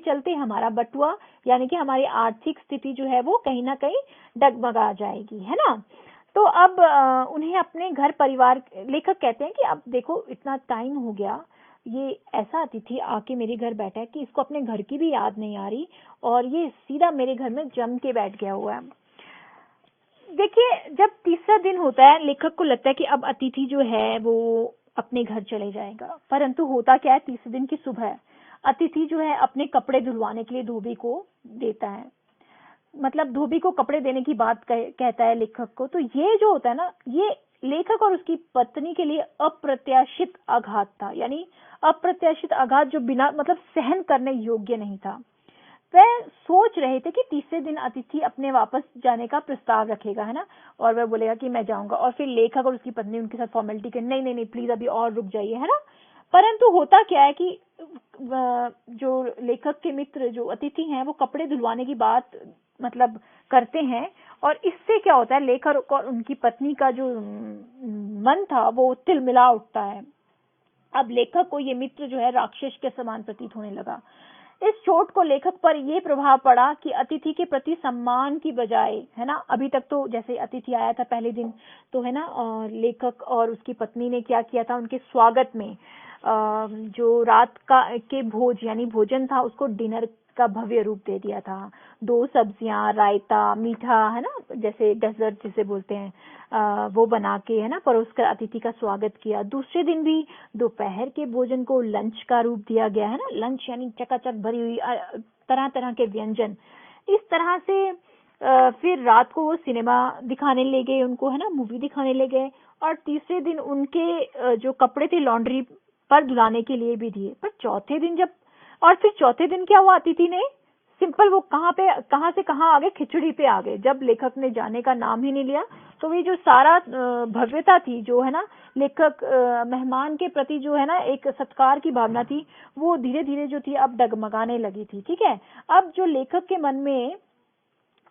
चलते हमारा बटुआ यानी कि हमारी आर्थिक स्थिति जो है वो कहीं ना कहीं डगमगा जाएगी, है ना। तो अब उन्हें अपने घर परिवार, लेखक कहते हैं कि अब देखो इतना टाइम हो गया, ये ऐसा अतिथि आके मेरे घर बैठा है कि इसको अपने घर की भी याद नहीं आ रही और ये सीधा मेरे घर में जम के बैठ गया हुआ है। देखिए, जब तीसरा दिन होता है लेखक को लगता है कि अब अतिथि जो है वो अपने घर चले जाएगा, परंतु होता क्या है, तीसरे दिन की सुबह अतिथि जो है अपने कपड़े धुलवाने के लिए धोबी को देता है, मतलब धोबी को कपड़े देने की बात कहता है लेखक को। तो ये जो होता है ना, ये लेखक और उसकी पत्नी के लिए अप्रत्याशित आघात था, यानी अप्रत्याशित आघात जो बिना मतलब सहन करने योग्य नहीं था। वह सोच रहे थे कि तीसरे दिन अतिथि अपने वापस जाने का प्रस्ताव रखेगा, है ना, और वह बोलेगा कि मैं जाऊंगा, और फिर लेखक और उसकी पत्नी उनके साथ फॉर्मेलिटी के नहीं नहीं नहीं प्लीज अभी और रुक जाइए, है ना। परंतु होता क्या है कि जो लेखक के मित्र जो अतिथि हैं वो कपड़े धुलवाने की बात मतलब करते हैं, और इससे क्या होता है, लेखक और उनकी पत्नी का जो मन था वो तिलमिला उठता है। अब लेखक को ये मित्र जो है राक्षस के समान प्रतीत होने लगा। इस चोट को लेखक पर यह प्रभाव पड़ा कि अतिथि के प्रति सम्मान की बजाय, है ना, अभी तक तो जैसे अतिथि आया था पहले दिन तो, है ना, और लेखक और उसकी पत्नी ने क्या किया था, उनके स्वागत में जो रात का के भोज यानी भोजन था उसको डिनर का भव्य रूप दे दिया था। 2 सब्जियां, रायता, मीठा, है ना, जैसे डेजर्ट जिसे बोलते हैं, वो बना के, है ना, परोसकर अतिथि का स्वागत किया। दूसरे दिन भी दोपहर के भोजन को लंच का रूप दिया गया, है ना, लंच यानी चकाचक भरी हुई तरह तरह के व्यंजन। इस तरह से फिर रात को वो सिनेमा दिखाने ले गए उनको, है ना, मूवी दिखाने ले गए, और तीसरे दिन उनके जो कपड़े थे लॉन्ड्री पर धुलाने के लिए भी दिए। पर चौथे दिन जब, और फिर चौथे दिन क्या हुआ, अतिथि ने सिंपल वो कहाँ से कहाँ आ गए, खिचड़ी पे आ गए। जब लेखक ने जाने का नाम ही नहीं लिया तो ये जो सारा भव्यता थी जो है ना, लेखक मेहमान के प्रति जो है ना एक सत्कार की भावना थी, वो धीरे धीरे जो थी अब डगमगाने लगी थी। ठीक है, अब जो लेखक के मन में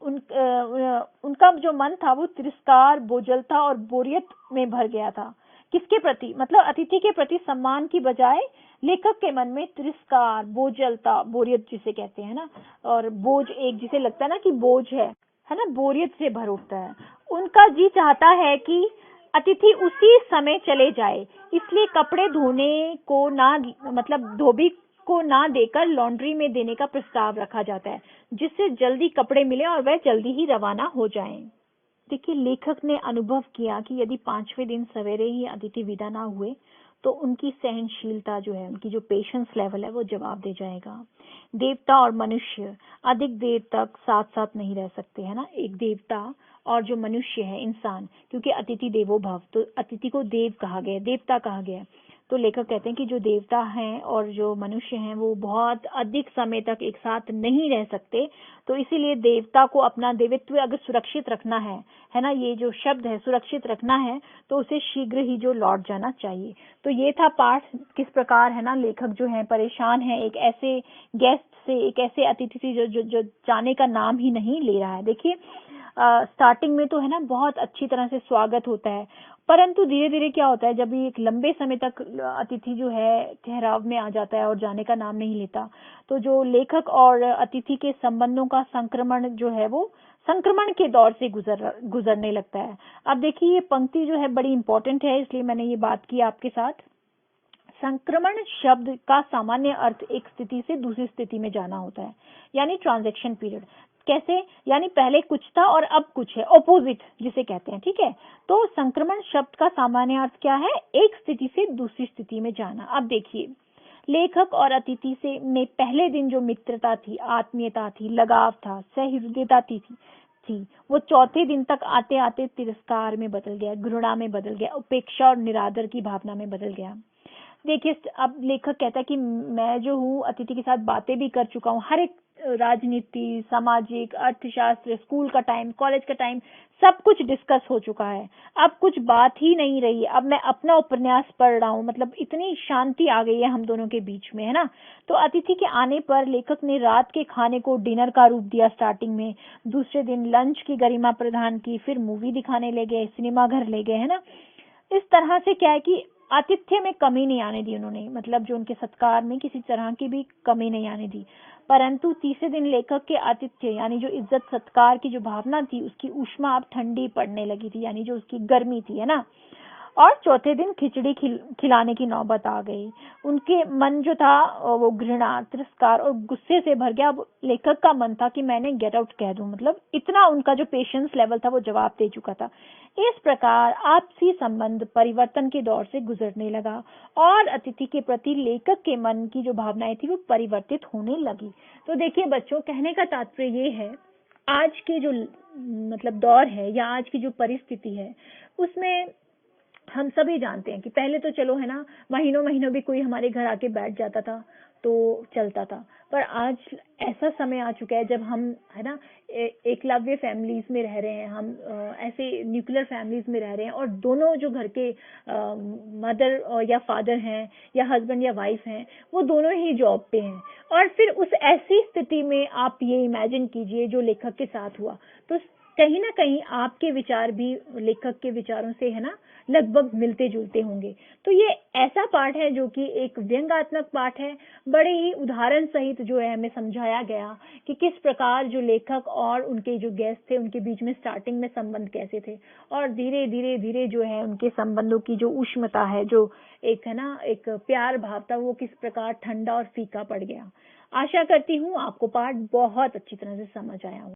उनका जो मन था वो तिरस्कार, बोझलता और बोरियत में भर गया था। किसके प्रति, मतलब अतिथि के प्रति सम्मान की बजाय लेखक के मन में तिरस्कार, बोझलता, बोरियत जिसे कहते हैं ना, और बोझ एक जिसे लगता है ना कि बोझ है ना, बोरियत से भर उठता है। उनका जी चाहता है कि अतिथि उसी समय चले जाए, इसलिए कपड़े धोने को ना मतलब धोबी को ना देकर लॉन्ड्री में देने का प्रस्ताव रखा जाता है, जिससे जल्दी कपड़े मिले और वह जल्दी ही रवाना हो जाएं। देखिए, लेखक ने अनुभव किया कि यदि 5वें दिन सवेरे ही अतिथि विदा ना हुए तो उनकी सहनशीलता जो है, उनकी जो पेशेंस लेवल है वो जवाब दे जाएगा। देवता और मनुष्य अधिक देर तक साथ साथ नहीं रह सकते, है ना। एक देवता और जो मनुष्य है, इंसान, क्योंकि अतिथि देवो भव, तो अतिथि को देव कहा गया, देवता कहा गया। तो लेखक कहते हैं कि जो देवता हैं और जो मनुष्य हैं वो बहुत अधिक समय तक एक साथ नहीं रह सकते, तो इसीलिए देवता को अपना देवत्व अगर सुरक्षित रखना है ना, ये जो शब्द है सुरक्षित रखना है, तो उसे शीघ्र ही जो लौट जाना चाहिए। तो ये था पाठ, किस प्रकार है ना लेखक जो है परेशान है एक ऐसे गेस्ट से, एक ऐसे अतिथि से जो जाने का नाम ही नहीं ले रहा है। देखिए, स्टार्टिंग में तो है ना बहुत अच्छी तरह से स्वागत होता है, परंतु धीरे धीरे क्या होता है, जब ये एक लंबे समय तक अतिथि जो है ठहराव में आ जाता है और जाने का नाम नहीं लेता, तो जो लेखक और अतिथि के संबंधों का संक्रमण जो है वो संक्रमण के दौर से गुजरने लगता है। अब देखिए, ये पंक्ति जो है बड़ी इंपॉर्टेंट है, इसलिए मैंने ये बात की आपके साथ। संक्रमण शब्द का सामान्य अर्थ एक स्थिति से दूसरी स्थिति में जाना होता है, यानी ट्रांजैक्शन पीरियड। कैसे, यानी पहले कुछ था और अब कुछ है, ऑपोजिट जिसे कहते हैं। ठीक है, तो संक्रमण शब्द का सामान्य अर्थ क्या है, एक स्थिति से दूसरी स्थिति में जाना। अब देखिए, लेखक और अतिथि से में पहले दिन जो मित्रता थी, आत्मीयता थी, लगाव था, सहृदयता थी, वो चौथे दिन तक आते आते तिरस्कार में बदल गया, घृणा में बदल गया, उपेक्षा और निरादर की भावना में बदल गया। देखिए, अब लेखक कहता है कि मैं जो हूँ अतिथि के साथ बातें भी कर चुका हूँ, हर एक राजनीति, सामाजिक, अर्थशास्त्र, स्कूल का टाइम, कॉलेज का टाइम, सब कुछ डिस्कस हो चुका है। अब कुछ बात ही नहीं रही, अब मैं अपना उपन्यास पढ़ रहा हूँ, मतलब इतनी शांति आ गई है हम दोनों के बीच में, है ना। तो अतिथि के आने पर लेखक ने रात के खाने को डिनर का रूप दिया स्टार्टिंग में, दूसरे दिन लंच की गरिमा प्रदान की, फिर मूवी दिखाने ले गए, सिनेमा घर ले गए, है ना। इस तरह से क्या है कि आतिथ्य में कमी नहीं आने दी उन्होंने, मतलब जो उनके सत्कार में किसी तरह की भी कमी नहीं आने दी। परंतु तीसरे दिन लेखक के आतिथ्य यानी जो इज्जत सत्कार की जो भावना थी उसकी ऊष्मा अब ठंडी पड़ने लगी थी, यानी जो उसकी गर्मी थी, है ना। और चौथे दिन खिचड़ी खिलाने की नौबत आ गई। उनके मन जो था वो घृणा, तिरस्कार और गुस्से से भर गया। अब लेखक का मन था कि मैंने गेट आउट कह दूं, मतलब इतना उनका जो पेशेंस लेवल था वो जवाब दे चुका था। इस प्रकार आपसी संबंध परिवर्तन के दौर से गुजरने लगा और अतिथि के प्रति लेखक के मन की जो भावनाएं थी वो परिवर्तित होने लगी। तो देखिए बच्चों, कहने का तात्पर्य ये है, आज के जो मतलब दौर है या आज की जो परिस्थिति है उसमें हम सभी जानते हैं कि पहले तो चलो, है ना, महीनों महीनों भी कोई हमारे घर आके बैठ जाता था तो चलता था, पर आज ऐसा समय आ चुका है जब हम, है ना, एकलव्य फैमिलीज में रह रहे हैं, हम ऐसे न्यूक्लियर फैमिलीज में रह रहे हैं और दोनों जो घर के मदर या फादर हैं या हस्बैंड या वाइफ हैं वो दोनों ही जॉब पे हैं। और फिर उस ऐसी स्थिति में आप ये इमेजिन कीजिए जो लेखक के साथ हुआ, तो कहीं ना कहीं आपके विचार भी लेखक के विचारों से, है ना, लगभग मिलते जुलते होंगे। तो ये ऐसा पाठ है जो कि एक व्यंग्यात्मक पाठ है, बड़े ही उदाहरण सहित जो है हमें समझाया गया कि किस प्रकार जो लेखक और उनके जो गेस्ट थे उनके बीच में स्टार्टिंग में संबंध कैसे थे और धीरे धीरे धीरे जो है उनके संबंधों की जो उष्मता है, जो एक, है ना, एक प्यार भाव था, वो किस प्रकार ठंडा और फीका पड़ गया। आशा करती हूँ आपको पाठ बहुत अच्छी तरह से समझ आया हो।